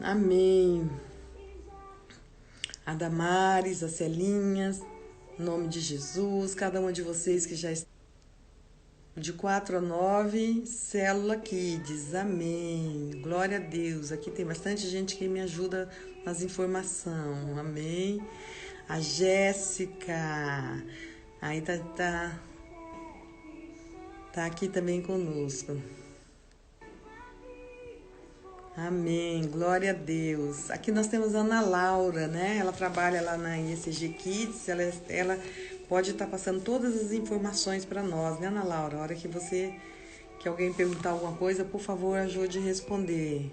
Amém. A Damares, a Celinhas, em nome de Jesus, cada uma de vocês que já está de 4 a 9, Célula Kids, amém. Glória a Deus, aqui tem bastante gente que me ajuda nas informações, amém. A Jéssica, aí tá aqui também conosco. Amém, glória a Deus. Aqui nós temos a Ana Laura, né? Ela trabalha lá na ICG Kids, ela pode estar passando todas as informações para nós, né, Ana Laura? A hora que alguém perguntar alguma coisa, por favor, ajude a responder.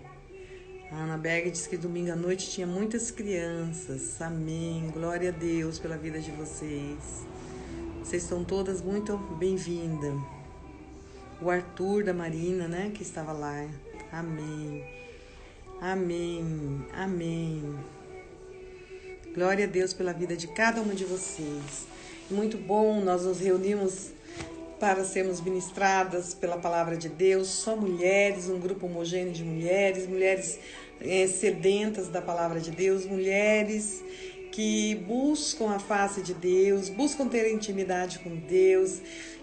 A Ana Berg disse que domingo à noite tinha muitas crianças. Amém, glória a Deus pela vida de vocês. Vocês são todas muito bem-vindas. O Arthur da Marina, né, que estava lá. Amém. Amém, amém. Glória a Deus pela vida de cada uma de vocês. Muito bom, nós nos reunimos para sermos ministradas pela palavra de Deus. Só mulheres, um grupo homogêneo de mulheres, mulheres sedentas da palavra de Deus, mulheres que buscam a face de Deus, buscam ter intimidade com Deus.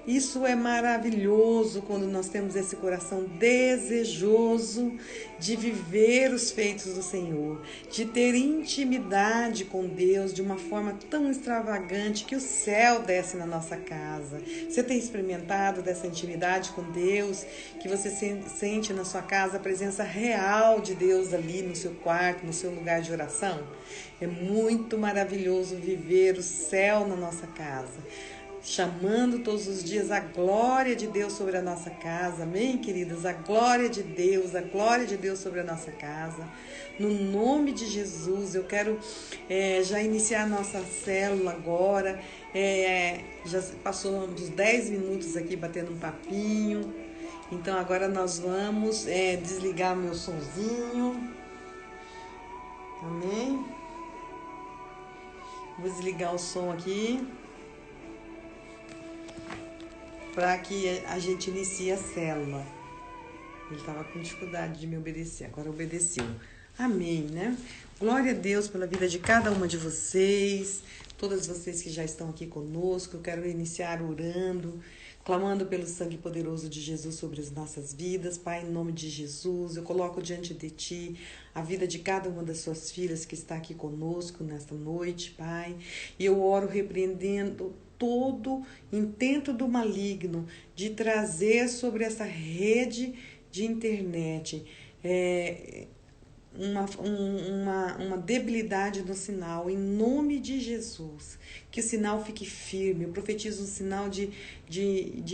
Isso é maravilhoso quando nós temos esse coração desejoso de viver os feitos do Senhor, de ter intimidade com Deus de uma forma tão extravagante que o céu desce na nossa casa. Você tem experimentado dessa intimidade com Deus, que você sente na sua casa a presença real de Deus ali no seu quarto, no seu lugar de oração? É muito maravilhoso viver o céu na nossa casa, chamando todos os dias a glória de Deus sobre a nossa casa, amém, queridas? A glória de Deus sobre a nossa casa. No nome de Jesus, eu quero já iniciar a nossa célula agora. Já passou uns 10 minutos aqui batendo um papinho. Então agora nós vamos desligar o meu sonzinho. Amém? Vou desligar o som aqui para que a gente inicie a célula. Ele estava com dificuldade de me obedecer, agora obedeceu. Amém, né? Glória a Deus pela vida de cada uma de vocês, todas vocês que já estão aqui conosco. Eu quero iniciar orando, clamando pelo sangue poderoso de Jesus sobre as nossas vidas. Pai, em nome de Jesus, eu coloco diante de Ti a vida de cada uma das suas filhas que está aqui conosco nesta noite, Pai. E eu oro repreendendo todo intento do maligno de trazer sobre essa rede de internet uma debilidade no sinal, em nome de Jesus. Que o sinal fique firme. Eu profetizo um sinal de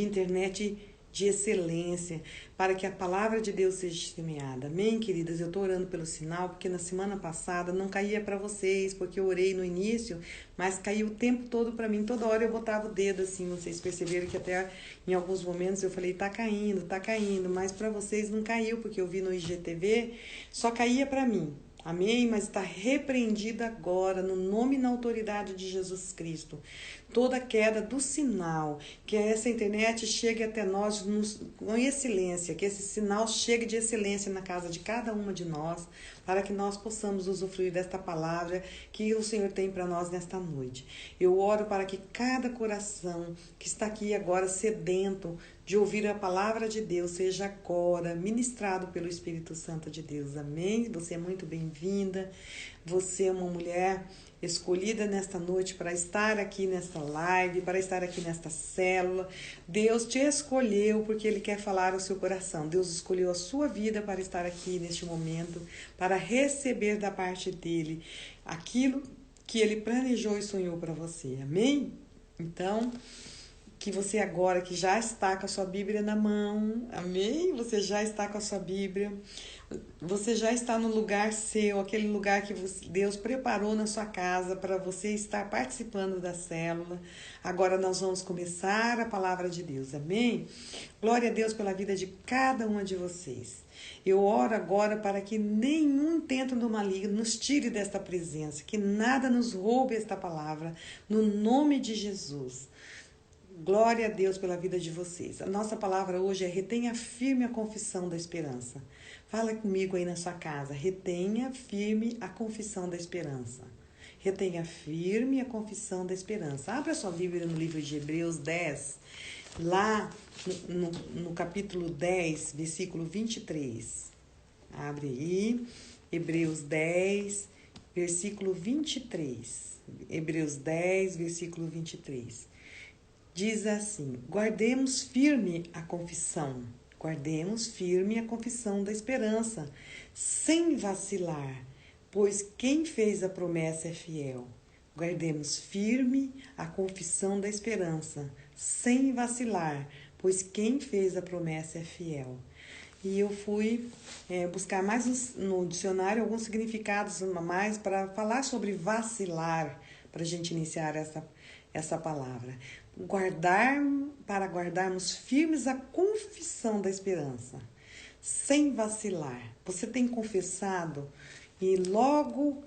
internet de excelência, para que a palavra de Deus seja semeada. Amém, queridas? Eu estou orando pelo sinal, porque na semana passada não caía para vocês, porque eu orei no início, mas caiu o tempo todo para mim. Toda hora eu botava o dedo assim, vocês perceberam que até em alguns momentos eu falei, tá caindo, mas para vocês não caiu, porque eu vi no IGTV, só caía para mim. Amém? Mas está repreendida agora, no nome e na autoridade de Jesus Cristo, toda queda do sinal, que essa internet chegue até nós com excelência, que esse sinal chegue de excelência na casa de cada uma de nós, para que nós possamos usufruir desta palavra que o Senhor tem para nós nesta noite. Eu oro para que cada coração que está aqui agora sedento de ouvir a palavra de Deus seja agora ministrado pelo Espírito Santo de Deus. Amém? Você é muito bem-vinda. Você é uma mulher escolhida nesta noite para estar aqui nesta live, para estar aqui nesta célula. Deus te escolheu porque Ele quer falar ao seu coração. Deus escolheu a sua vida para estar aqui neste momento, para receber da parte dEle aquilo que Ele planejou e sonhou para você. Amém? Então, que você agora que já está com a sua Bíblia na mão, amém? Você já está com a sua Bíblia, você já está no lugar seu, aquele lugar que Deus preparou na sua casa para você estar participando da célula. Agora nós vamos começar a palavra de Deus, amém? Glória a Deus pela vida de cada uma de vocês. Eu oro agora para que nenhum intento do maligno nos tire desta presença, que nada nos roube esta palavra, no nome de Jesus. Glória a Deus pela vida de vocês. A nossa palavra hoje é retenha firme a confissão da esperança. Fala comigo aí na sua casa. Retenha firme a confissão da esperança. Retenha firme a confissão da esperança. Abra sua Bíblia no livro de Hebreus 10, lá no capítulo 10, versículo 23. Abre aí, Hebreus 10, versículo 23. Hebreus 10, versículo 23. Diz assim: guardemos firme a confissão da esperança, sem vacilar, pois quem fez a promessa é fiel. Guardemos firme a confissão da esperança, sem vacilar, pois quem fez a promessa é fiel. E eu fui buscar mais no dicionário alguns significados a mais para falar sobre vacilar, para a gente iniciar essa palavra. Para guardarmos firmes a confissão da esperança, sem vacilar. Você tem confessado e logo,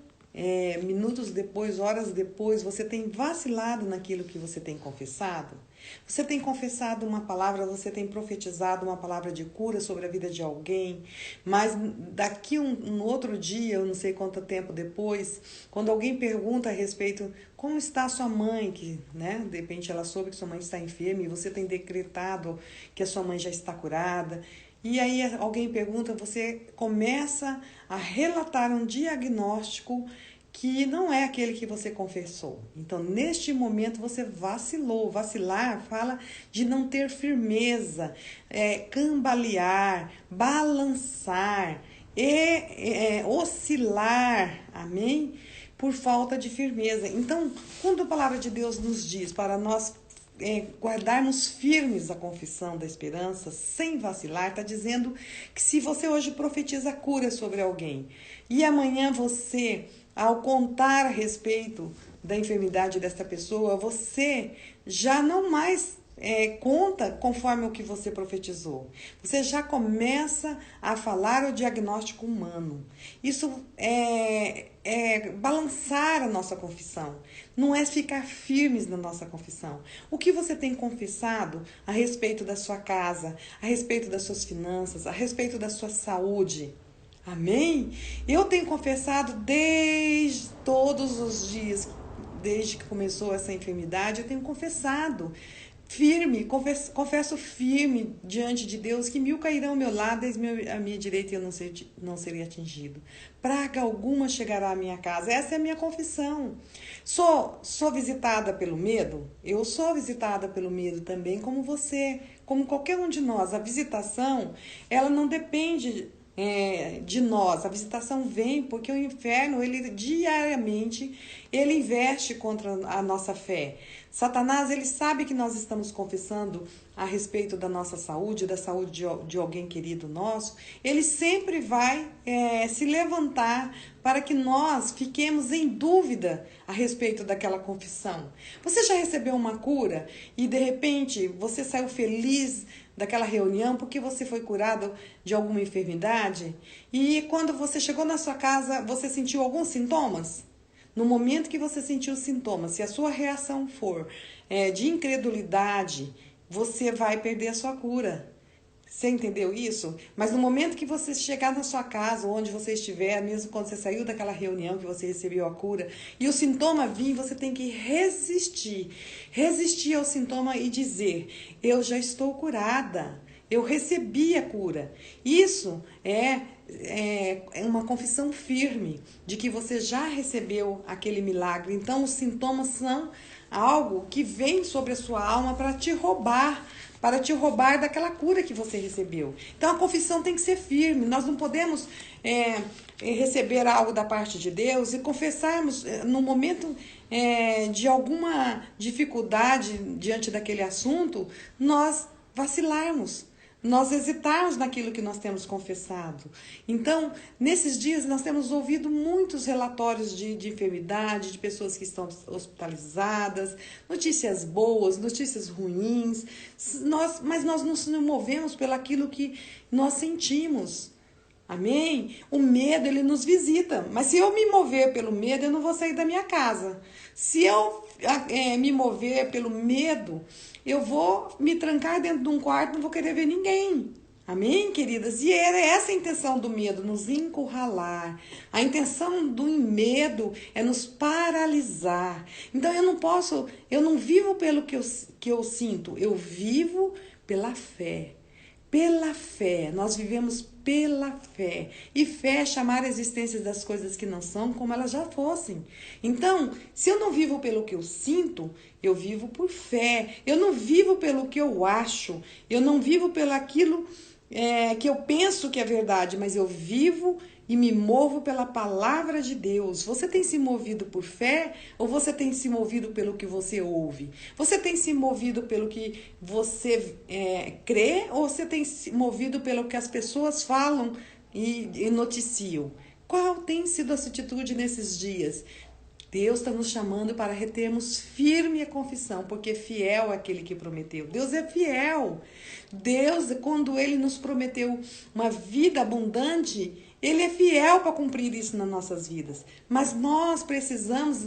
minutos depois, horas depois, você tem vacilado naquilo que você tem confessado? Você tem confessado uma palavra, você tem profetizado uma palavra de cura sobre a vida de alguém, mas daqui um outro dia, eu não sei quanto tempo depois, quando alguém pergunta a respeito, como está a sua mãe, que, né, de repente ela soube que sua mãe está enferma e você tem decretado que a sua mãe já está curada, e aí alguém pergunta, você começa a relatar um diagnóstico que não é aquele que você confessou. Então, neste momento, você vacilou. Vacilar fala de não ter firmeza, cambalear, balançar, oscilar, amém? Por falta de firmeza. Então, quando a palavra de Deus nos diz para nós guardarmos firmes a confissão da esperança, sem vacilar, está dizendo que se você hoje profetiza cura sobre alguém, e amanhã você, ao contar a respeito da enfermidade desta pessoa, você já não mais conta conforme o que você profetizou. Você já começa a falar o diagnóstico humano. Isso é balançar a nossa confissão. Não é ficar firmes na nossa confissão. O que você tem confessado a respeito da sua casa, a respeito das suas finanças, a respeito da sua saúde? Amém? Eu tenho confessado desde todos os dias, desde que começou essa enfermidade, eu tenho confessado firme, confesso firme diante de Deus que 1000 cairão ao meu lado, 10.000 à minha direita e eu não serei atingido. Praga alguma chegará à minha casa. Essa é a minha confissão. Sou visitada pelo medo? Eu sou visitada pelo medo também, como você, como qualquer um de nós. A visitação, ela não depende de nós. A visitação vem porque o inferno, ele diariamente, ele investe contra a nossa fé. Satanás, ele sabe que nós estamos confessando a respeito da nossa saúde, da saúde de alguém querido nosso. Ele sempre vai se levantar para que nós fiquemos em dúvida a respeito daquela confissão. Você já recebeu uma cura e de repente você saiu feliz daquela reunião porque você foi curado de alguma enfermidade? E quando você chegou na sua casa, você sentiu alguns sintomas? No momento que você sentiu os sintomas, se a sua reação for de incredulidade, você vai perder a sua cura. Você entendeu isso? Mas no momento que você chegar na sua casa, onde você estiver, mesmo quando você saiu daquela reunião que você recebeu a cura, e o sintoma vir, você tem que resistir ao sintoma e dizer: eu já estou curada, eu recebi a cura. Isso é uma confissão firme de que você já recebeu aquele milagre. Então, os sintomas são algo que vem sobre a sua alma para te roubar daquela cura que você recebeu. Então, a confissão tem que ser firme. Nós não podemos receber algo da parte de Deus e confessarmos no momento de alguma dificuldade diante daquele assunto, nós vacilarmos. Nós hesitarmos naquilo que nós temos confessado. Então, nesses dias, nós temos ouvido muitos relatórios de enfermidade, de pessoas que estão hospitalizadas, notícias boas, notícias ruins, mas nós não nos movemos pelaquilo que nós sentimos. Amém? O medo, ele nos visita. Mas se eu me mover pelo medo, eu não vou sair da minha casa. Se eu me mover pelo medo, eu vou me trancar dentro de um quarto, não vou querer ver ninguém. Amém, queridas? E era essa a intenção do medo, nos encurralar. A intenção do medo é nos paralisar. Então eu não vivo pelo que eu sinto, eu vivo pela fé. Pela fé, nós vivemos pela fé. E fé é chamar a existência das coisas que não são como elas já fossem. Então, se eu não vivo pelo que eu sinto, eu vivo por fé. Eu não vivo pelo que eu acho. Eu não vivo pelo aquilo que eu penso que é verdade, mas eu vivo e me movo pela palavra de Deus. Você tem se movido por fé ou você tem se movido pelo que você ouve? Você tem se movido pelo que você crê ou você tem se movido pelo que as pessoas falam e noticiam? Qual tem sido a sua atitude nesses dias? Deus está nos chamando para retermos firme a confissão, porque fiel é aquele que prometeu. Deus é fiel. Deus, quando Ele nos prometeu uma vida abundante, Ele é fiel para cumprir isso nas nossas vidas. Mas nós precisamos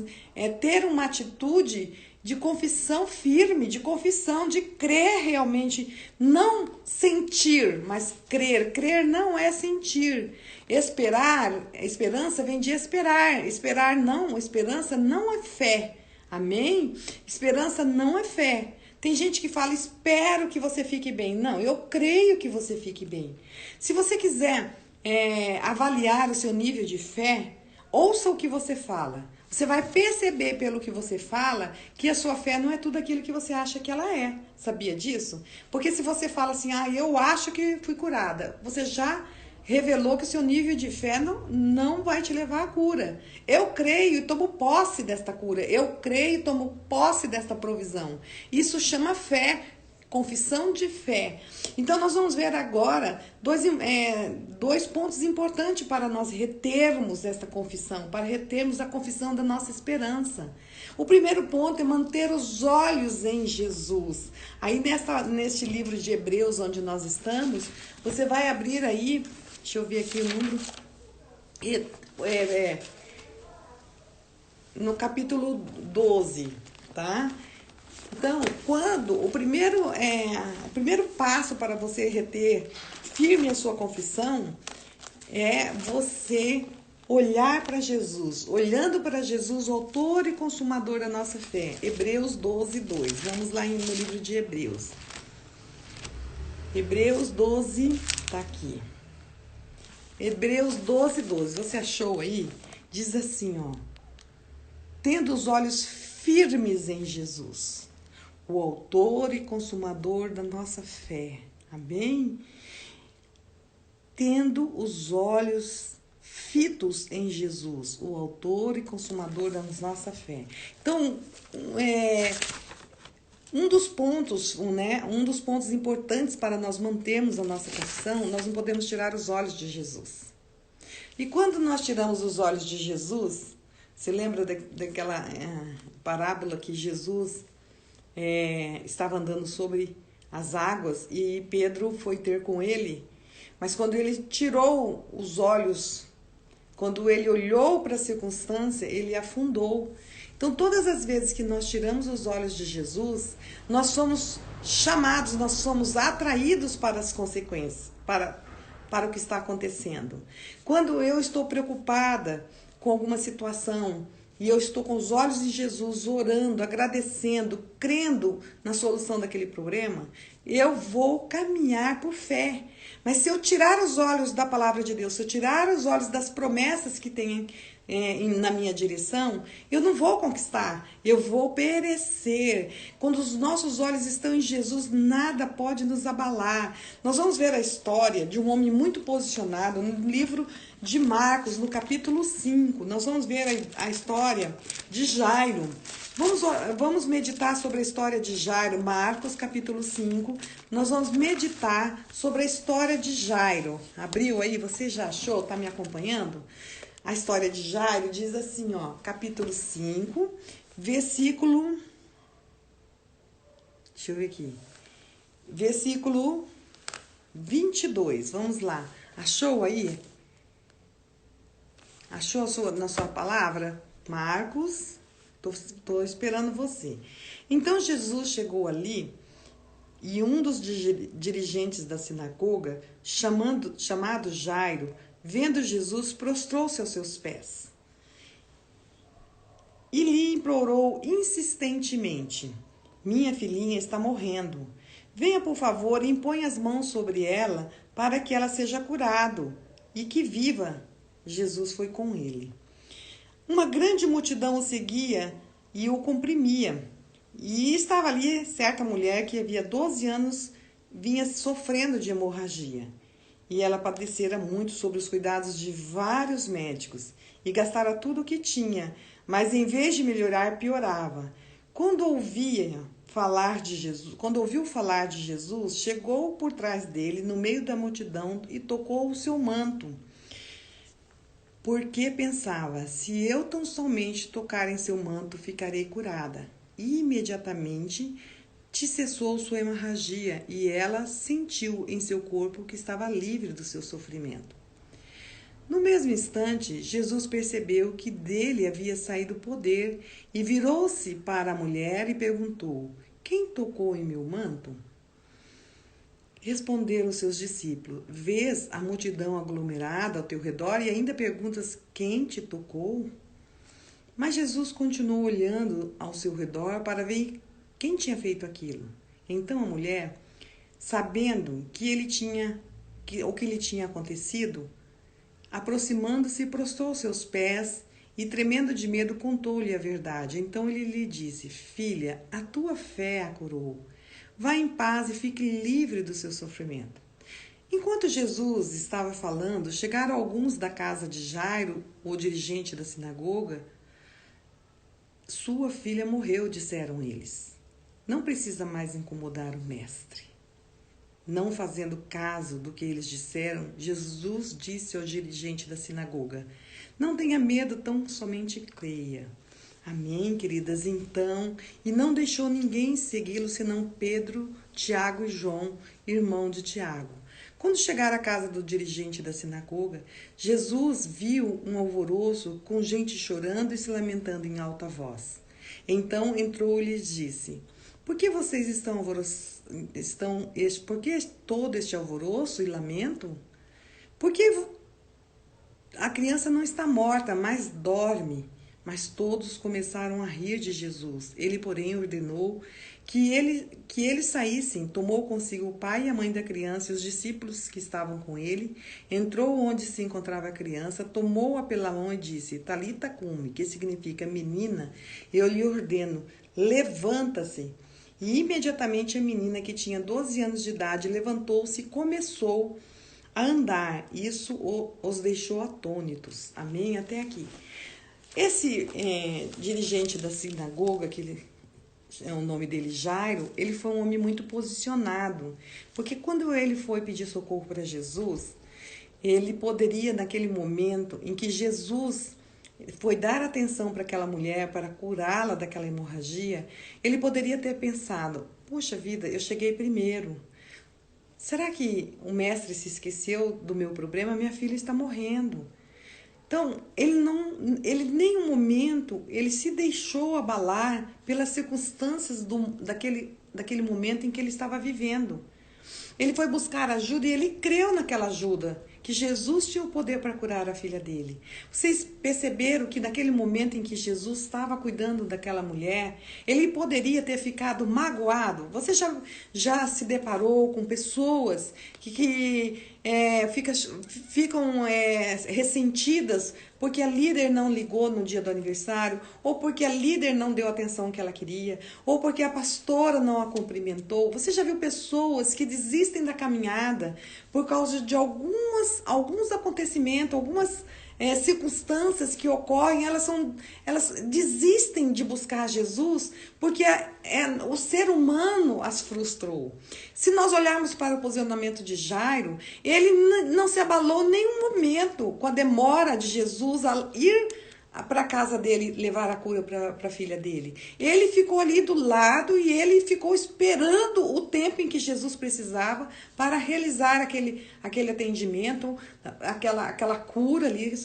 ter uma atitude de confissão firme, de confissão, de crer realmente, não sentir, mas crer. Crer não é sentir. Esperança vem de esperar. Esperança não é fé. Amém? Esperança não é fé. Tem gente que fala, espero que você fique bem. Não, eu creio que você fique bem. Se você quiser avaliar o seu nível de fé, ouça o que você fala. Você vai perceber pelo que você fala que a sua fé não é tudo aquilo que você acha que ela é. Sabia disso? Porque se você fala assim, eu acho que fui curada, você já revelou que o seu nível de fé não vai te levar à cura. Eu creio e tomo posse desta cura. Eu creio e tomo posse desta provisão. Isso chama fé. Confissão de fé. Então, nós vamos ver agora dois pontos importantes para nós retermos esta confissão, para retermos a confissão da nossa esperança. O primeiro ponto é manter os olhos em Jesus. Aí, neste livro de Hebreus, onde nós estamos, você vai abrir aí, deixa eu ver aqui o número, no capítulo 12, tá? Então, o primeiro passo para você reter firme a sua confissão é você olhar para Jesus, olhando para Jesus, o autor e consumador da nossa fé. Hebreus 12, 2. Vamos lá no livro de Hebreus. Hebreus 12, tá aqui. Hebreus 12, 12. Você achou aí? Diz assim, tendo os olhos firmes em Jesus, o autor e consumador da nossa fé. Amém? Tendo os olhos fitos em Jesus, o autor e consumador da nossa fé. Então, um dos pontos importantes para nós mantermos a nossa confissão, nós não podemos tirar os olhos de Jesus. E quando nós tiramos os olhos de Jesus, você lembra daquela parábola que Jesus estava andando sobre as águas e Pedro foi ter com ele, mas quando ele tirou os olhos, quando ele olhou para a circunstância, ele afundou. Então, todas as vezes que nós tiramos os olhos de Jesus, nós somos chamados, nós somos atraídos para as consequências, para o que está acontecendo. Quando eu estou preocupada com alguma situação, e eu estou com os olhos em Jesus, orando, agradecendo, crendo na solução daquele problema, eu vou caminhar por fé. Mas se eu tirar os olhos da palavra de Deus, se eu tirar os olhos das promessas que tem na minha direção, eu não vou conquistar, eu vou perecer. Quando os nossos olhos estão em Jesus, nada pode nos abalar. Nós vamos ver a história de um homem muito posicionado no livro de Marcos, no capítulo 5. Nós vamos ver a história de Jairo. Vamos meditar sobre a história de Jairo, Marcos, capítulo 5. Nós vamos meditar sobre a história de Jairo. Abriu aí? Você já achou? Está me acompanhando? A história de Jairo diz assim, capítulo 5, versículo... Deixa eu ver aqui. Versículo 22. Vamos lá. Achou aí? Achou na sua palavra? Marcos, estou esperando você. Então, Jesus chegou ali E um dos dirigentes da sinagoga, chamado Jairo, vendo Jesus, prostrou-se aos seus pés e lhe implorou insistentemente: minha filhinha está morrendo. Venha, por favor, e impõe as mãos sobre ela para que ela seja curada e que viva. Jesus foi com ele. Uma grande multidão o seguia e o comprimia. E estava ali certa mulher que havia 12 anos vinha sofrendo de hemorragia. E ela padecera muito sob os cuidados de vários médicos e gastara tudo o que tinha, mas em vez de melhorar, piorava. Quando ouviu falar de Jesus, chegou por trás dele, no meio da multidão, e tocou o seu manto. Porque pensava: se eu tão somente tocar em seu manto, ficarei curada. E imediatamente cessou sua hemorragia, e ela sentiu em seu corpo que estava livre do seu sofrimento. No mesmo instante, Jesus percebeu que dele havia saído poder e virou-se para a mulher e perguntou: quem tocou em meu manto? Responderam seus discípulos: vês a multidão aglomerada ao teu redor e ainda perguntas: quem te tocou? Mas Jesus continuou olhando ao seu redor para ver quem tinha feito aquilo. Então a mulher, sabendo o que lhe tinha acontecido, aproximando-se, prostrou seus pés e, tremendo de medo, contou-lhe a verdade. Então ele lhe disse: filha, a tua fé a curou. Vá em paz e fique livre do seu sofrimento. Enquanto Jesus estava falando, chegaram alguns da casa de Jairo, o dirigente da sinagoga. Sua filha morreu, disseram eles. Não precisa mais incomodar o mestre. Não fazendo caso do que eles disseram, Jesus disse ao dirigente da sinagoga: não tenha medo, tão somente creia. Amém, queridas? Então, e não deixou ninguém segui-lo senão Pedro, Tiago e João, irmão de Tiago. Quando chegaram à casa do dirigente da sinagoga, Jesus viu um alvoroço com gente chorando e se lamentando em alta voz. Então entrou e lhes disse: por que vocês por que todo este alvoroço e lamento? Porque a criança não está morta, mas dorme. Mas todos começaram a rir de Jesus. Ele, porém, ordenou que eles saíssem, tomou consigo o pai e a mãe da criança e os discípulos que estavam com ele, entrou onde se encontrava a criança, tomou-a pela mão e disse: Talita cumi, que significa menina, eu lhe ordeno, levanta-se. E imediatamente a menina, que tinha 12 anos de idade, levantou-se e começou a andar. Isso os deixou atônitos. Amém? Até aqui. Esse dirigente da sinagoga, que é o nome dele Jairo, ele foi um homem muito posicionado, porque quando ele foi pedir socorro para Jesus, ele poderia, naquele momento em que Jesus foi dar atenção para aquela mulher, para curá-la daquela hemorragia, ele poderia ter pensado: puxa vida, eu cheguei primeiro. Será que o mestre se esqueceu do meu problema? Minha filha está morrendo. Então, ele em nenhum momento, ele se deixou abalar pelas circunstâncias daquele momento em que ele estava vivendo. Ele foi buscar ajuda e ele creu naquela ajuda, que Jesus tinha o poder para curar a filha dele. Vocês perceberam que naquele momento em que Jesus estava cuidando daquela mulher, ele poderia ter ficado magoado? Você já se deparou com pessoas que ficam ressentidas porque a líder não ligou no dia do aniversário, ou porque a líder não deu a atenção que ela queria, ou porque a pastora não a cumprimentou? Você já viu pessoas que desistem da caminhada por causa de alguns acontecimentos, algumas circunstâncias que ocorrem? Elas desistem de buscar Jesus porque o ser humano as frustrou. Se nós olharmos para o posicionamento de Jairo, ele não se abalou em nenhum momento com a demora de Jesus a ir para a casa dele levar a cura para a filha dele. Ele ficou ali do lado e ele ficou esperando o tempo em que Jesus precisava para realizar aquele atendimento, aquela cura ali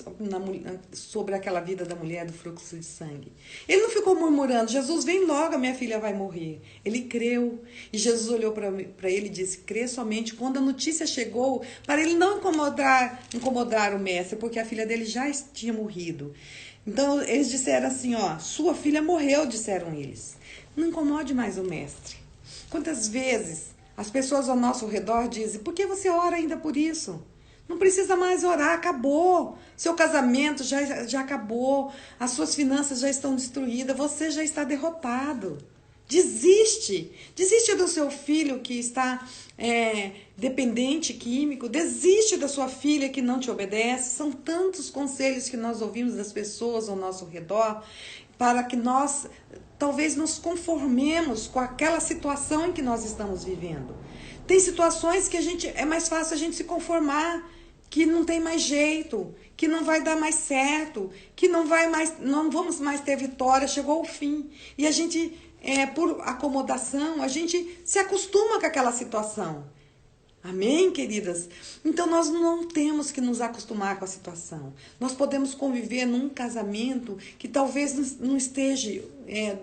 sobre aquela vida da mulher do fluxo de sangue. Ele não ficou murmurando: Jesus, vem logo, a minha filha vai morrer. Ele creu. E Jesus olhou para ele e disse: crê somente. Quando a notícia chegou, para ele não incomodar o mestre, porque a filha dele já tinha morrido. Então eles disseram assim, ó, sua filha morreu, disseram eles. Não incomode mais o mestre. Quantas vezes as pessoas ao nosso redor dizem: por que você ora ainda por isso? Não precisa mais orar, acabou. Seu casamento já acabou, as suas finanças já estão destruídas, você já está derrotado. Desiste do seu filho que está dependente químico, desiste da sua filha que não te obedece. São tantos conselhos que nós ouvimos das pessoas ao nosso redor para que nós talvez nos conformemos com aquela situação em que nós estamos vivendo. Tem situações que é mais fácil a gente se conformar, que não tem mais jeito, que não vai dar mais certo, que não vamos mais ter vitória, chegou o fim. E a gente, por acomodação, a gente se acostuma com aquela situação. Amém, queridas? Então nós não temos que nos acostumar com a situação. Nós podemos conviver num casamento que talvez não esteja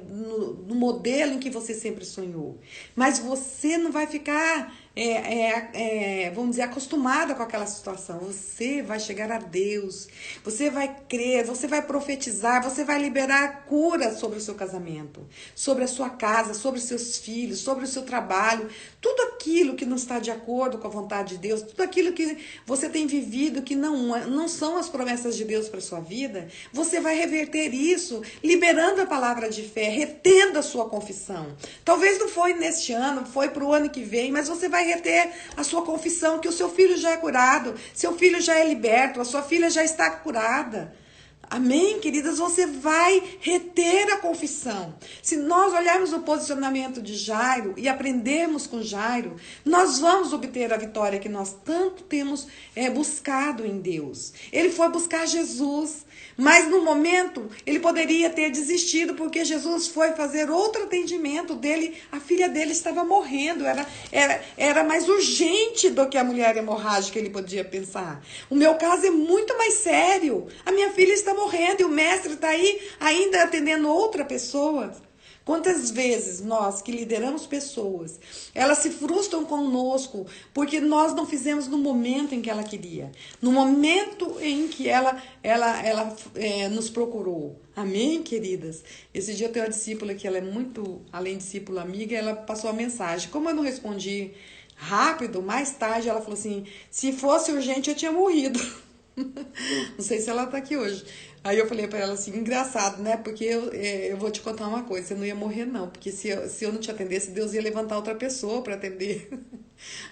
no modelo em que você sempre sonhou. Mas você não vai ficar, vamos dizer, acostumada com aquela situação. Você vai chegar a Deus, você vai crer, você vai profetizar, você vai liberar cura sobre o seu casamento, sobre a sua casa, sobre os seus filhos, sobre o seu trabalho. Tudo aquilo que não está de acordo com a vontade de Deus, tudo aquilo que você tem vivido que não são as promessas de Deus para a sua vida, você vai reverter isso, liberando a palavra de fé, retendo a sua confissão. Talvez não foi neste ano, foi para o ano que vem, mas você vai reter a sua confissão que o seu filho já é curado, seu filho já é liberto, a sua filha já está curada. Amém, queridas? Você vai reter a confissão. Se nós olharmos o posicionamento de Jairo e aprendermos com Jairo, nós vamos obter a vitória que nós tanto temos buscado em Deus. Ele foi buscar Jesus, mas no momento ele poderia ter desistido porque Jesus foi fazer outro atendimento dele. A filha dele estava morrendo, era mais urgente do que a mulher hemorrágica, ele podia pensar. O meu caso é muito mais sério. A minha filha está morrendo e o mestre está aí ainda atendendo outra pessoa. Quantas vezes nós que lideramos pessoas, elas se frustram conosco porque nós não fizemos no momento em que ela queria, no momento em que ela nos procurou. Amém, queridas? Esse dia eu tenho uma discípula que ela é muito, além de discípula amiga, ela passou a mensagem. Como eu não respondi rápido, mais tarde ela falou assim: se fosse urgente eu tinha morrido. Não sei se ela tá aqui hoje. Aí eu falei pra ela assim: engraçado, né? Porque eu vou te contar uma coisa, você não ia morrer não, porque se eu não te atendesse, Deus ia levantar outra pessoa para atender.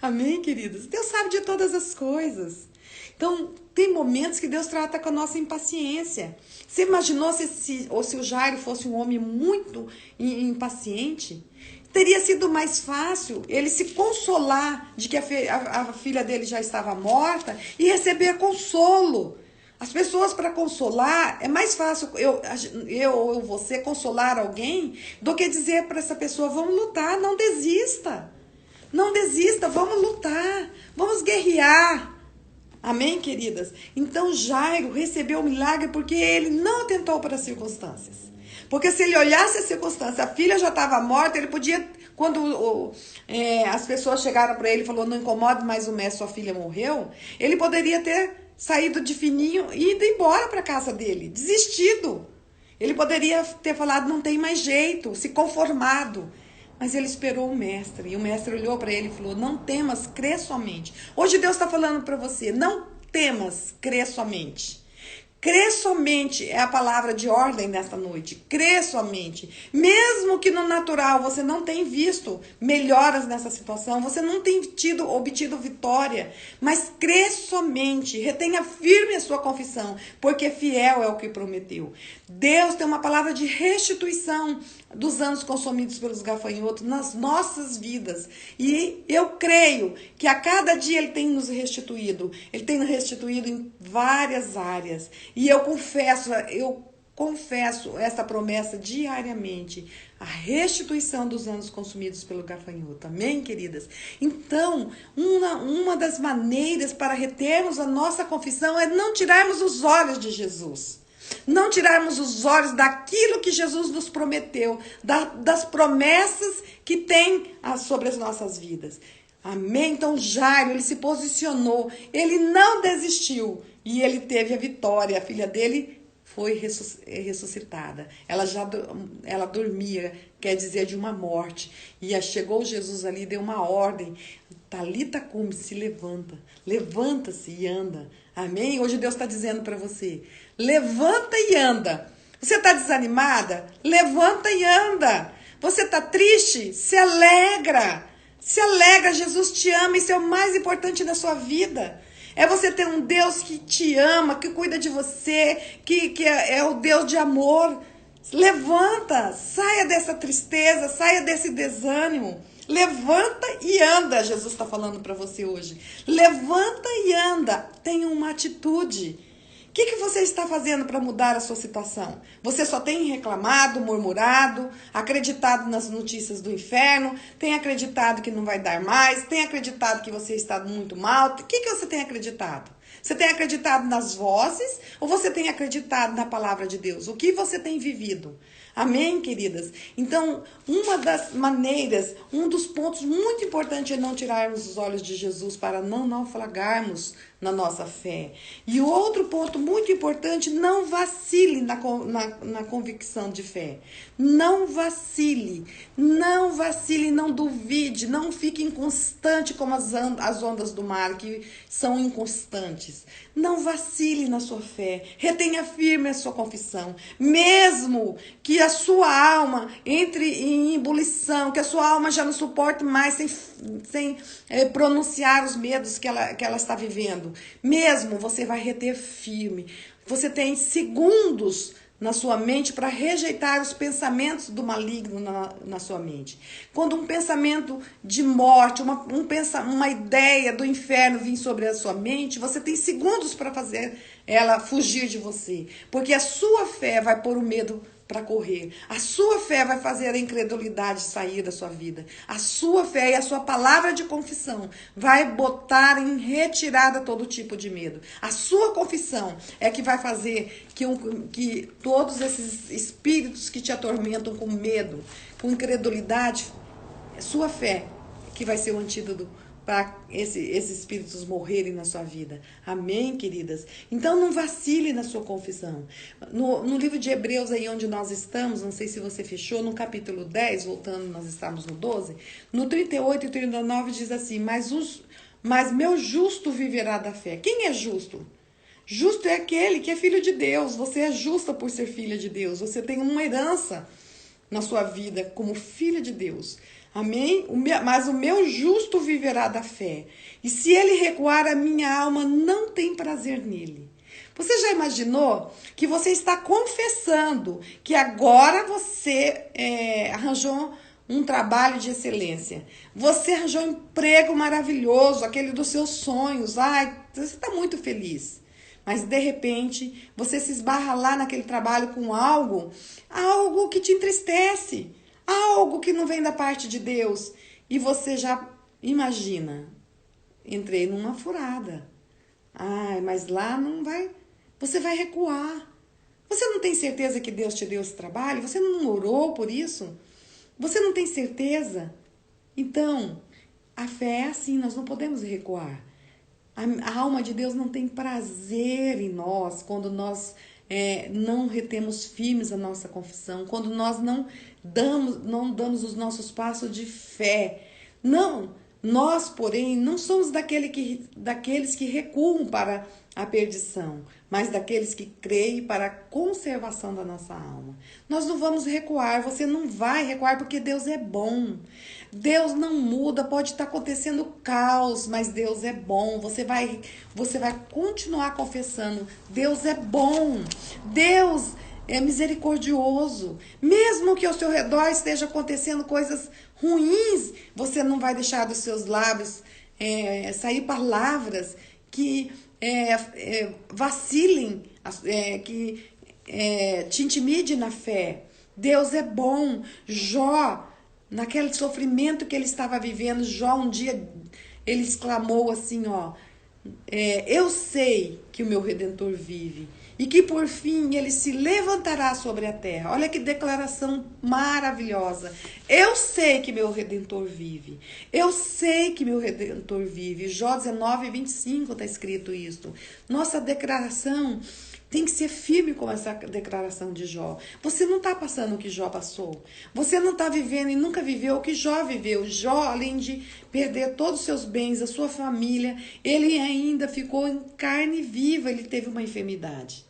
Amém, queridos? Deus sabe de todas as coisas. Então, tem momentos que Deus trata com a nossa impaciência. Você imaginou se o Jairo fosse um homem muito impaciente? Teria sido mais fácil ele se consolar de que a filha dele já estava morta e receber consolo. As pessoas, para consolar, é mais fácil eu ou você consolar alguém do que dizer para essa pessoa: vamos lutar, não desista. Não desista, vamos lutar, vamos guerrear. Amém, queridas? Então Jairo recebeu o milagre porque ele não atentou para as circunstâncias. Porque se ele olhasse a circunstância, a filha já estava morta, ele podia, quando as pessoas chegaram para ele e falaram: não incomode mais o mestre, sua filha morreu, ele poderia ter saído de fininho e ido embora para a casa dele, desistido. Ele poderia ter falado: não tem mais jeito, se conformado. Mas ele esperou o mestre, e o mestre olhou para ele e falou: não temas, crê somente. Hoje Deus está falando para você: não temas, crê somente. Crê somente é a palavra de ordem nesta noite. Crê somente. Mesmo que no natural você não tenha visto melhoras nessa situação, você não tenha obtido vitória, mas crê somente. Retenha firme a sua confissão, porque fiel é o que prometeu. Deus tem uma palavra de restituição dos anos consumidos pelos gafanhotos nas nossas vidas. E eu creio que a cada dia Ele tem nos restituído. Ele tem nos restituído em várias áreas. E eu confesso, eu confesso essa promessa diariamente, a restituição dos anos consumidos pelo gafanhoto. Amém, queridas? Então, uma das maneiras para retermos a nossa confissão é não tirarmos os olhos de Jesus. Não tirarmos os olhos daquilo que Jesus nos prometeu, das promessas que tem sobre as nossas vidas. Amém? Então Jairo, ele se posicionou, ele não desistiu e ele teve a vitória. A filha dele foi ressuscitada. Ela dormia, quer dizer, de uma morte. E chegou Jesus ali e deu uma ordem. Talita cumi, se levanta. Levanta-se e anda. Amém? Hoje Deus está dizendo para você, levanta e anda. Você está desanimada? Levanta e anda. Você está triste? Se alegra. Se alegra, Jesus te ama, isso é o mais importante na sua vida. É você ter um Deus que te ama, que cuida de você, que é o Deus de amor. Levanta, saia dessa tristeza, saia desse desânimo. Levanta e anda, Jesus está falando para você hoje. Levanta e anda, tenha uma atitude. O que você está fazendo para mudar a sua situação? Você só tem reclamado, murmurado, acreditado nas notícias do inferno, tem acreditado que não vai dar mais, tem acreditado que você está muito mal. O que você tem acreditado? Você tem acreditado nas vozes ou você tem acreditado na palavra de Deus? O que você tem vivido? Amém, queridas? Então, uma das maneiras, um dos pontos muito importantes é não tirarmos os olhos de Jesus para não naufragarmos na nossa fé. E o outro ponto muito importante, não vacile na convicção de fé. Não vacile, não duvide, não fique inconstante como as ondas do mar, que são inconstantes. Não vacile na sua fé, retenha firme a sua confissão, mesmo que a sua alma entre em ebulição, que a sua alma já não suporte mais sem pronunciar os medos que ela está vivendo. Mesmo você vai reter firme. Você tem segundos na sua mente para rejeitar os pensamentos do maligno na sua mente. Quando um pensamento de morte, uma ideia do inferno vir sobre a sua mente, você tem segundos para fazer ela fugir de você. Porque a sua fé vai pôr o medo para correr. A sua fé vai fazer a incredulidade sair da sua vida. A sua fé e a sua palavra de confissão vai botar em retirada todo tipo de medo. A sua confissão é que vai fazer que todos esses espíritos que te atormentam com medo, com incredulidade, é sua fé que vai ser o antídoto para esses espíritos morrerem na sua vida. Amém, queridas? Então não vacile na sua confissão. No livro de Hebreus, aí onde nós estamos, não sei se você fechou, no capítulo 10, voltando, nós estamos no 12, no 38 e 39 diz assim, mas meu justo viverá da fé. Quem é justo? Justo é aquele que é filho de Deus. Você é justa por ser filha de Deus. Você tem uma herança na sua vida como filha de Deus. Amém? Mas o meu justo viverá da fé. E se ele recuar, a minha alma não tem prazer nele. Você já imaginou que você está confessando que agora você arranjou um trabalho de excelência? Você arranjou um emprego maravilhoso, aquele dos seus sonhos. Ai, você está muito feliz. Mas, de repente, você se esbarra lá naquele trabalho com algo que te entristece. Algo que não vem da parte de Deus. E você já imagina, entrei numa furada. Ai, mas lá não vai, você vai recuar. Você não tem certeza que Deus te deu esse trabalho? Você não orou por isso? Você não tem certeza? Então, a fé é assim, nós não podemos recuar. A alma de Deus não tem prazer em nós quando nós não retemos firmes a nossa confissão, quando nós não damos os nossos passos de fé. Não, nós, porém, não somos daqueles que recuam para a perdição, mas daqueles que creem para a conservação da nossa alma. Nós não vamos recuar, você não vai recuar porque Deus é bom. Deus não muda, pode estar acontecendo caos, mas Deus é bom. Você vai continuar confessando, Deus é bom. Deus é misericordioso. Mesmo que ao seu redor esteja acontecendo coisas ruins, você não vai deixar dos seus lábios sair palavras que vacilem, que te intimide na fé. Deus é bom. Jó, naquele sofrimento que ele estava vivendo, Jó um dia, ele exclamou assim, ó, eu sei que o meu Redentor vive e que por fim ele se levantará sobre a terra. Olha que declaração maravilhosa. Eu sei que meu Redentor vive. Eu sei que meu Redentor vive. Jó 19:25 está escrito isso. Nossa declaração tem que ser firme com essa declaração de Jó. Você não está passando o que Jó passou. Você não está vivendo e nunca viveu o que Jó viveu. Jó, além de perder todos os seus bens, a sua família, ele ainda ficou em carne viva, ele teve uma enfermidade.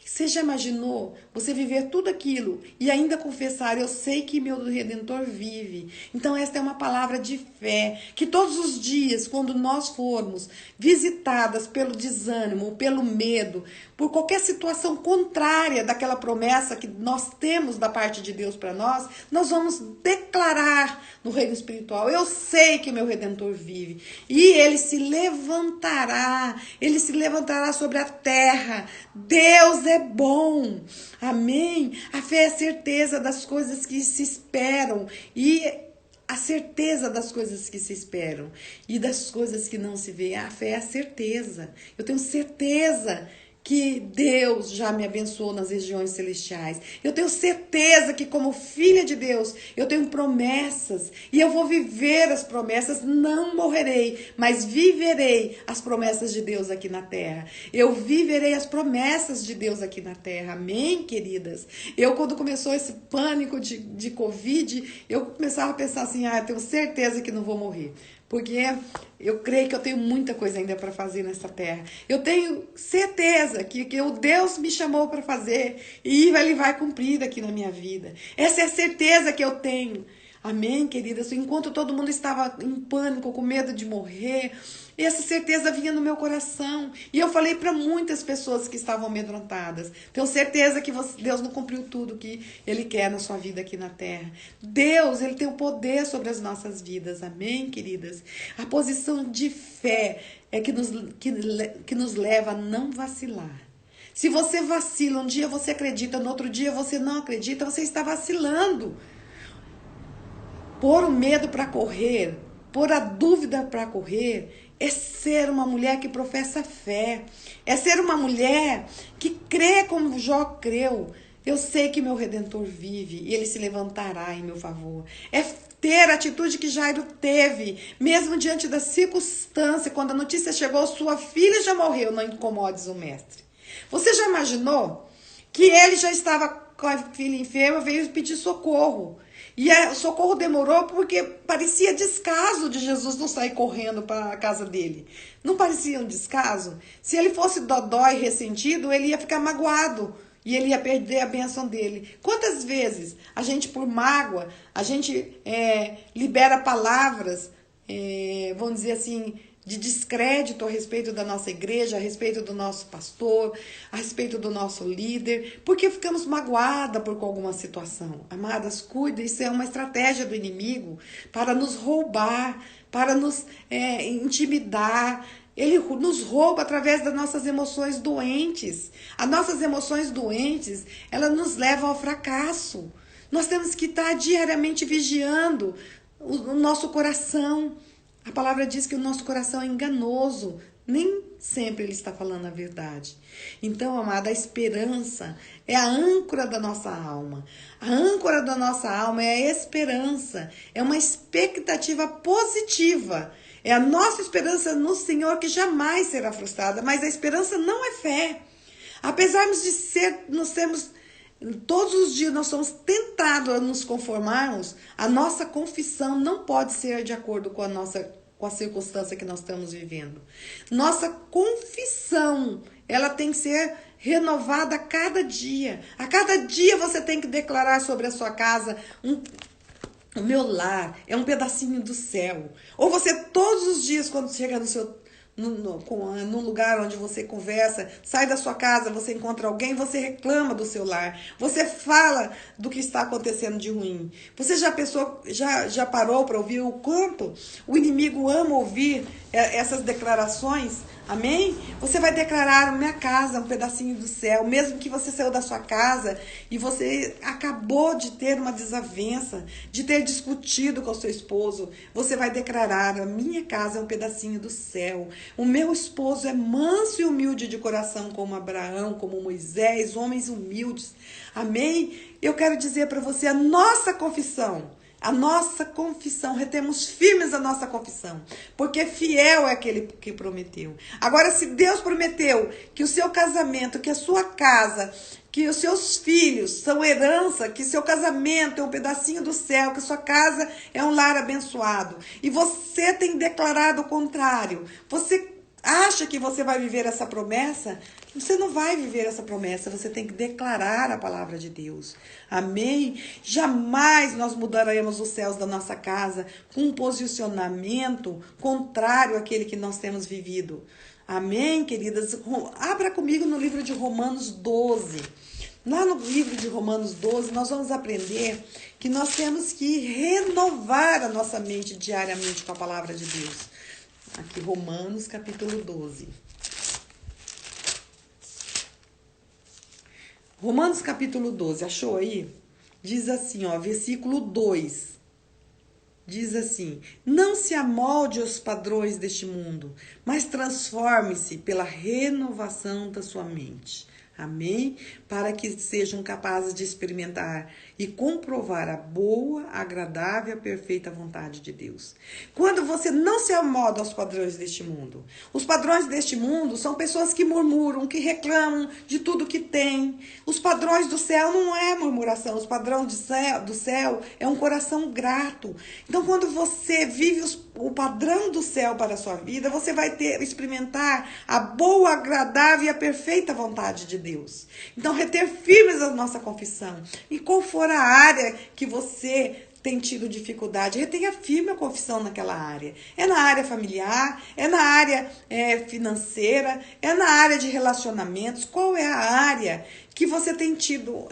Você já imaginou você viver tudo aquilo e ainda confessar, eu sei que meu Redentor vive? Então esta é uma palavra de fé, que todos os dias, quando nós formos visitadas pelo desânimo, pelo medo, por qualquer situação contrária daquela promessa que nós temos da parte de Deus para nós vamos declarar no reino espiritual, eu sei que meu Redentor vive. E ele se levantará sobre a terra. Deus é bom. Amém? A fé é a certeza das coisas que se esperam e a certeza das coisas que se esperam e das coisas que não se vê. A fé é a certeza. Eu tenho certeza que Deus já me abençoou nas regiões celestiais. Eu tenho certeza que como filha de Deus, eu tenho promessas e eu vou viver as promessas, não morrerei, mas viverei as promessas de Deus aqui na terra. Eu viverei as promessas de Deus aqui na terra. Amém, queridas? Eu, quando começou esse pânico de Covid, eu começava a pensar assim, eu tenho certeza que não vou morrer. Porque eu creio que eu tenho muita coisa ainda para fazer nessa terra. Eu tenho certeza que o Deus me chamou para fazer e ele vai cumprir aqui na minha vida. Essa é a certeza que eu tenho. Amém, queridas? Enquanto todo mundo estava em pânico, com medo de morrer, essa certeza vinha no meu coração. E eu falei para muitas pessoas que estavam amedrontadas. Tenho certeza que Deus não cumpriu tudo que Ele quer na sua vida aqui na terra. Deus, Ele tem o poder sobre as nossas vidas. Amém, queridas? A posição de fé é que nos leva a não vacilar. Se você vacila, um dia você acredita, no outro dia você não acredita, você está vacilando. Pôr o medo para correr, pôr a dúvida para correr, é ser uma mulher que professa fé. É ser uma mulher que crê como Jó creu. Eu sei que meu Redentor vive e ele se levantará em meu favor. É ter a atitude que Jairo teve, mesmo diante da circunstância, quando a notícia chegou, sua filha já morreu, não incomodes o mestre. Você já imaginou que ele já estava com a filha enferma, veio pedir socorro? E o socorro demorou porque parecia descaso de Jesus não sair correndo para a casa dele. Não parecia um descaso? Se ele fosse dodói e ressentido, ele ia ficar magoado e ele ia perder a bênção dele. Quantas vezes a gente, por mágoa, a gente libera palavras, vamos dizer assim, de descrédito a respeito da nossa igreja, a respeito do nosso pastor, a respeito do nosso líder, porque ficamos magoadas por alguma situação. Amadas, cuida, isso é uma estratégia do inimigo para nos roubar, para nos intimidar. Ele nos rouba através das nossas emoções doentes. As nossas emoções doentes, elas nos levam ao fracasso. Nós temos que estar diariamente vigiando o nosso coração. A palavra diz que o nosso coração é enganoso. Nem sempre ele está falando a verdade. Então, amada, a esperança é a âncora da nossa alma. A âncora da nossa alma é a esperança. É uma expectativa positiva. É a nossa esperança no Senhor que jamais será frustrada. Mas a esperança não é fé. Apesar de nós sermos... Todos os dias nós somos tentados a nos conformarmos, a nossa confissão não pode ser de acordo com a circunstância que nós estamos vivendo. Nossa confissão, ela tem que ser renovada a cada dia. A cada dia você tem que declarar sobre a sua casa, o meu lar é um pedacinho do céu. Ou você todos os dias, quando chega num lugar onde você conversa, sai da sua casa, você encontra alguém, você reclama do seu lar, você fala do que está acontecendo de ruim. Você já parou para ouvir o quanto o inimigo ama ouvir essas declarações Amém? Você vai declarar: minha casa é um pedacinho do céu. Mesmo que você saiu da sua casa e você acabou de ter uma desavença, de ter discutido com o seu esposo, você vai declarar: a minha casa é um pedacinho do céu. O meu esposo é manso e humilde de coração, como Abraão, como Moisés, homens humildes. Amém? Eu quero dizer para você a nossa confissão, retemos firmes a nossa confissão, porque fiel é aquele que prometeu. Agora, se Deus prometeu que o seu casamento, que a sua casa, que os seus filhos são herança, que seu casamento é um pedacinho do céu, que sua casa é um lar abençoado, e você tem declarado o contrário, você acha que você vai viver essa promessa? Você não vai viver essa promessa, você tem que declarar a palavra de Deus. Amém? Jamais nós mudaremos os céus da nossa casa com um posicionamento contrário àquele que nós temos vivido. Amém, queridas? Abra comigo no livro de Romanos 12. Lá no livro de Romanos 12, nós vamos aprender que nós temos que renovar a nossa mente diariamente com a palavra de Deus. Aqui, Romanos, capítulo 12. Romanos, capítulo 12, achou aí? Diz assim, ó, versículo 2. Diz assim: não se amolde aos padrões deste mundo, mas transforme-se pela renovação da sua mente. Amém? Para que sejam capazes de experimentar e comprovar a boa, agradável e perfeita vontade de Deus. Quando você não se amolda aos padrões deste mundo. Os padrões deste mundo são pessoas que murmuram, que reclamam de tudo que tem. Os padrões do céu não é murmuração. Os padrões do céu é um coração grato. Então, quando você vive o padrão do céu para a sua vida, você vai experimentar a boa, agradável e a perfeita vontade de Deus. Então, reter firmes a nossa confissão. E qual for a área que você tem tido dificuldade, retenha firme a confissão naquela área. É na área familiar, é na área financeira, é na área de relacionamentos. Qual é a área que você tem tido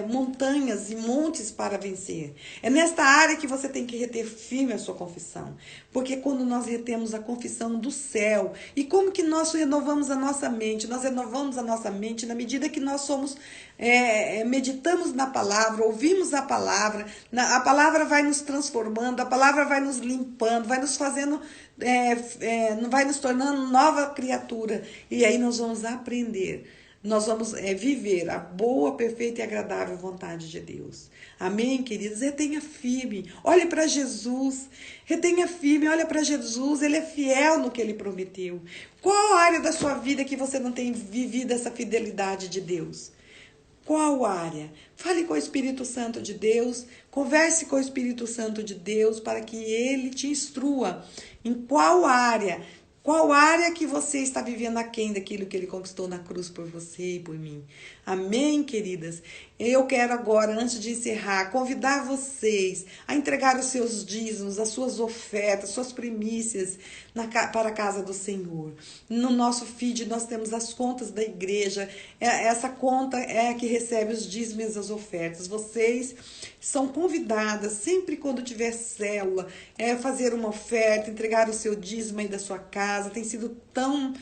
montanhas e montes para vencer? É nesta área que você tem que reter firme a sua confissão. Porque quando nós retemos a confissão do céu, e como que nós renovamos a nossa mente? Nós renovamos a nossa mente na medida que nós meditamos na palavra, ouvimos a palavra vai nos transformando, a palavra vai nos limpando, vai nos fazendo, vai nos tornando nova criatura. E aí nós vamos aprender. Nós vamos viver a boa, perfeita e agradável vontade de Deus. Amém, queridos? Retenha firme. Olhe para Jesus. Retenha firme, olha para Jesus. Ele é fiel no que ele prometeu. Qual a área da sua vida que você não tem vivido essa fidelidade de Deus? Qual área? Fale com o Espírito Santo de Deus. Converse com o Espírito Santo de Deus para que ele te instrua em qual área. Qual área que você está vivendo aquém daquilo que ele conquistou na cruz por você e por mim? Amém, queridas? Eu quero agora, antes de encerrar, convidar vocês a entregar os seus dízimos, as suas ofertas, suas primícias para a casa do Senhor. No nosso feed nós temos as contas da igreja. Essa conta é a que recebe os dízimos e as ofertas. Vocês são convidadas, sempre quando tiver célula, fazer uma oferta, entregar o seu dízimo aí da sua casa. Tem sido tão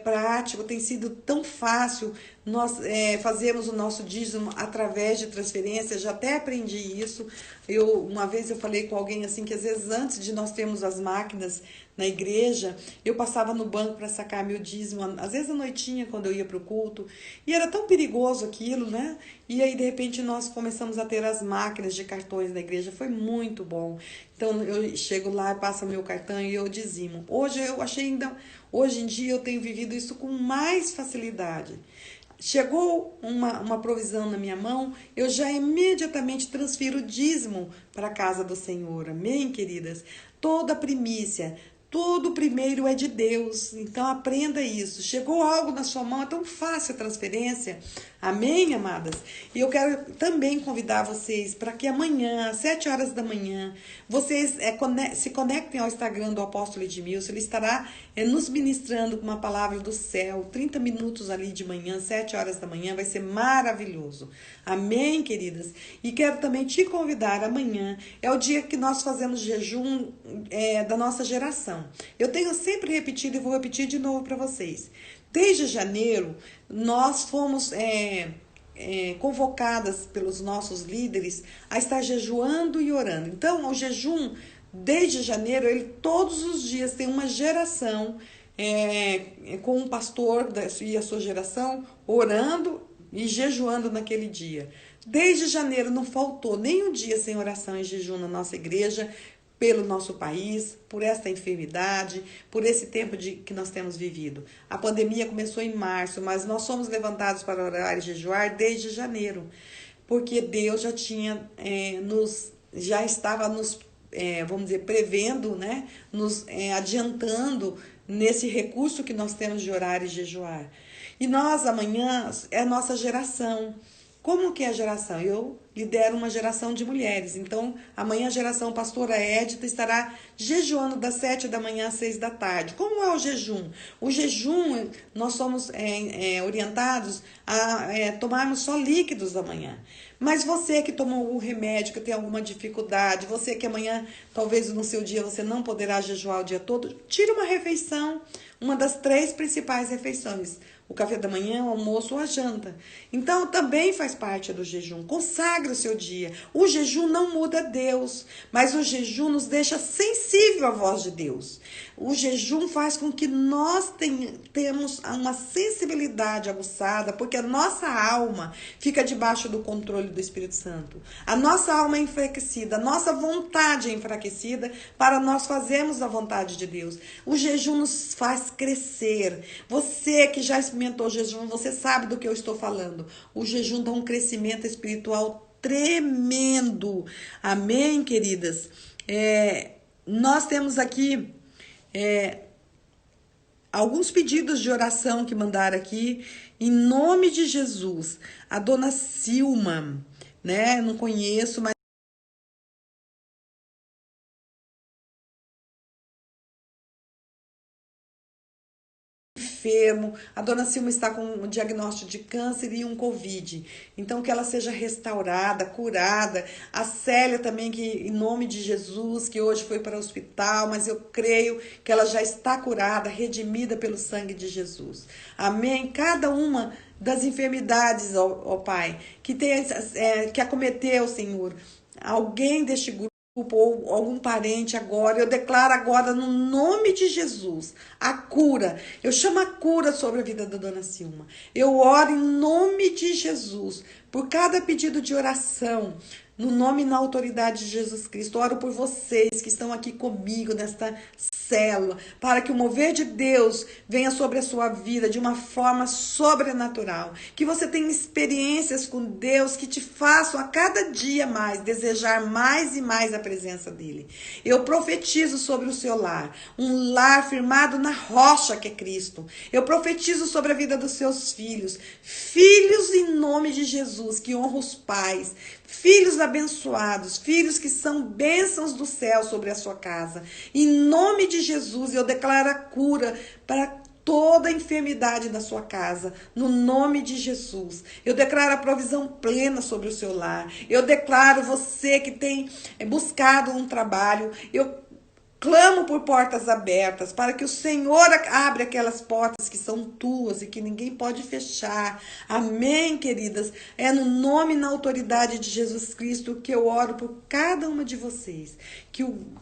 prático, tem sido tão fácil nós fazermos o nosso dízimo através de transferência. Já até aprendi isso. Uma vez eu falei com alguém assim, que às vezes antes de nós termos as máquinas na igreja, eu passava no banco para sacar meu dízimo, às vezes à noitinha, quando eu ia para o culto, e era tão perigoso aquilo, né? E aí, de repente, nós começamos a ter as máquinas de cartões na igreja, foi muito bom. Então, eu chego lá, passo meu cartão e eu dizimo. Hoje em dia, eu tenho vivido isso com mais facilidade. Chegou uma provisão na minha mão, eu já imediatamente transfiro o dízimo para a casa do Senhor. Amém, queridas? Toda primícia, tudo primeiro é de Deus. Então aprenda isso. Chegou algo na sua mão, é tão fácil a transferência. Amém, amadas? E eu quero também convidar vocês para que amanhã, às 7 horas da manhã, vocês se conectem ao Instagram do Apóstolo Edmilson. Ele estará nos ministrando com uma palavra do céu, 30 minutos ali de manhã, 7 horas da manhã, vai ser maravilhoso. Amém, queridas? E quero também te convidar amanhã, é o dia que nós fazemos jejum da nossa geração. Eu tenho sempre repetido e vou repetir de novo para vocês. Desde janeiro, nós fomos convocadas pelos nossos líderes a estar jejuando e orando. Então, o jejum, desde janeiro, ele todos os dias tem uma geração com um pastor e a sua geração orando e jejuando naquele dia. Desde janeiro não faltou nem um dia sem oração e jejum na nossa igreja, pelo nosso país, por esta enfermidade, por esse tempo que nós temos vivido. A pandemia começou em março, mas nós somos levantados para orar e jejuar desde janeiro, porque Deus já tinha já estava nos, vamos dizer, prevendo, né, nos adiantando nesse recurso que nós temos de orar e jejuar. E nós, amanhã, é a nossa geração. Como que é a geração? Eu lidero uma geração de mulheres. Então, amanhã a geração pastora Édita estará jejuando das 7 da manhã às 6 da tarde. Como é o jejum? O jejum, nós somos orientados a tomarmos só líquidos da manhã. Mas você que tomou o remédio, que tem alguma dificuldade, você que amanhã, talvez no seu dia, você não poderá jejuar o dia todo, tira uma refeição, uma das 3 principais refeições. O café da manhã, o almoço ou a janta. Então, também faz parte do jejum. Consagre o seu dia. O jejum não muda Deus, mas o jejum nos deixa sensível à voz de Deus. O jejum faz com que nós tenhamos uma sensibilidade aguçada, porque a nossa alma fica debaixo do controle do Espírito Santo. A nossa alma é enfraquecida, a nossa vontade é enfraquecida para nós fazermos a vontade de Deus. O jejum nos faz crescer. Você que já experimentou o jejum, você sabe do que eu estou falando. O jejum dá um crescimento espiritual tremendo. Amém, queridas? Nós temos aqui alguns pedidos de oração que mandaram aqui. Em nome de Jesus. A dona Silma, né? Não conheço, mas enfermo. A dona Silma está com um diagnóstico de câncer e um Covid. Então, que ela seja restaurada, curada. A Célia também, que em nome de Jesus, que hoje foi para o hospital, mas eu creio que ela já está curada, redimida pelo sangue de Jesus. Amém? Cada uma das enfermidades, ó Pai, que acometeu, Senhor, alguém deste grupo, ou algum parente agora, eu declaro agora no nome de Jesus a cura. Eu chamo a cura sobre a vida da dona Silma. Eu oro em nome de Jesus por cada pedido de oração, no nome e na autoridade de Jesus Cristo. Oro por vocês que estão aqui comigo nesta célula, para que o mover de Deus venha sobre a sua vida de uma forma sobrenatural. Que você tenha experiências com Deus que te façam a cada dia mais desejar mais e mais a presença dele. Eu profetizo sobre o seu lar, um lar firmado na rocha que é Cristo. Eu profetizo sobre a vida dos seus filhos, filhos em nome de Jesus, que honram os pais, filhos abençoados, filhos que são bênçãos do céu sobre a sua casa. Em nome de Jesus, eu declaro a cura para toda enfermidade da sua casa, no nome de Jesus. Eu declaro a provisão plena sobre o seu lar. Eu declaro você que tem buscado um trabalho, eu clamo por portas abertas, para que o Senhor abra aquelas portas que são tuas e que ninguém pode fechar. Amém, queridas? É no nome e na autoridade de Jesus Cristo que eu oro por cada uma de vocês.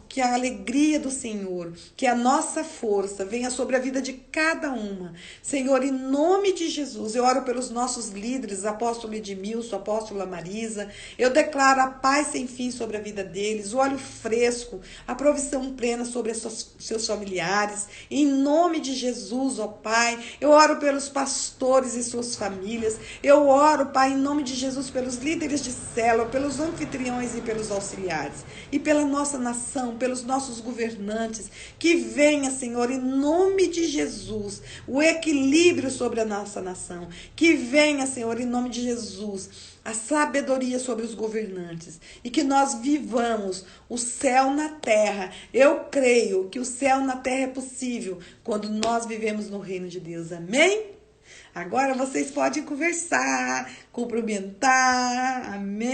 Que a alegria do Senhor, que a nossa força venha sobre a vida de cada uma. Senhor, em nome de Jesus, eu oro pelos nossos líderes, apóstolo Edmilson, apóstola Marisa. Eu declaro a paz sem fim sobre a vida deles, o óleo fresco, a provisão plena, plena sobre seus familiares. Em nome de Jesus, ó Pai, eu oro pelos pastores e suas famílias. Eu oro, Pai, em nome de Jesus, pelos líderes de célula, pelos anfitriões e pelos auxiliares. E pela nossa nação, pelos nossos governantes. Que venha, Senhor, em nome de Jesus, o equilíbrio sobre a nossa nação. Que venha, Senhor, em nome de Jesus, a sabedoria sobre os governantes. E que nós vivamos o céu na terra. Eu creio que o céu na terra é possível quando nós vivemos no reino de Deus. Amém? Agora vocês podem conversar, cumprimentar. Amém?